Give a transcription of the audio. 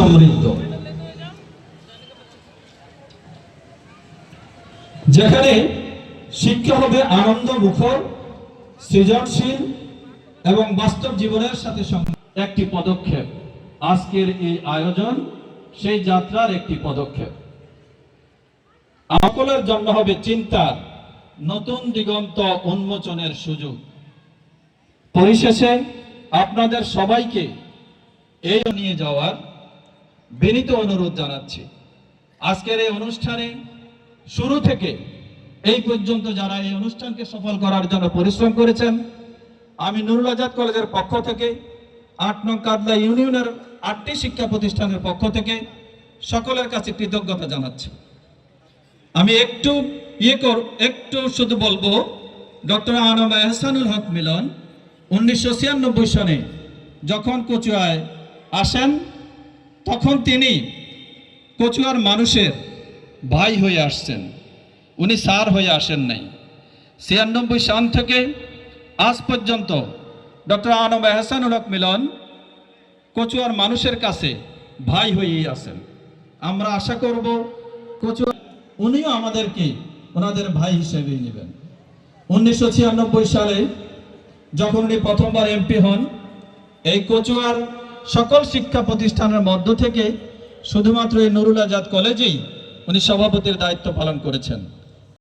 সমৃদ্ধ, যেখানে শিক্ষা হবে আনন্দ মুখর, সৃজনশীল এবং বাস্তব জীবনের সাথে একটি পদক্ষেপ। আজকের এই আয়োজন সেই যাত্রার একটি পদক্ষেপ। সকলের জন্য হবে চিন্তার নতুন দিগন্ত উন্মোচনের সুযোগ। পরিশেষে আপনাদের সবাইকে এই নিয়ে যাওয়ার বিনীত অনুরোধ জানাচ্ছি। আজকের এই অনুষ্ঠানে শুরু থেকে এই পর্যন্ত যারা এই অনুষ্ঠানকে সফল করার জন্য পরিশ্রম করেছেন, আমি নুরুল আজাদ কলেজের পক্ষ থেকে ৮ নং কাদলা ইউনিয়নের ৮টি শিক্ষা প্রতিষ্ঠানের পক্ষ থেকে সকলের কাছে কৃতজ্ঞতা জানাচ্ছি। আমি একটু শুধু বলবো, ডক্টর আনম এহসানুল হক মিলন 1996 সনে যখন কচুয়ায় আসেন, তখন তিনি কচুয়ার মানুষের ভাই হয়ে আসছেন, উনি স্যার হয়ে আসেন নাই। 96 সাল থেকে আজ পর্যন্ত ডক্টর আনম এহসানুল হক মিলন কচুয়ার মানুষের কাছে ভাই হয়েই আছেন। আমরা আশা করব কচুয়া উনিও আমাদেরকে ওনাদের ভাই হিসেবে নেবেন। 1996 সালে যখন উনি প্রথমবার এমপি হন, এই কচুয়ার সকল শিক্ষা প্রতিষ্ঠানের মধ্য থেকে শুধুমাত্র এই নুরুল আজাদ কলেজেই উনি সভাপতির দায়িত্ব পালন করেছেন।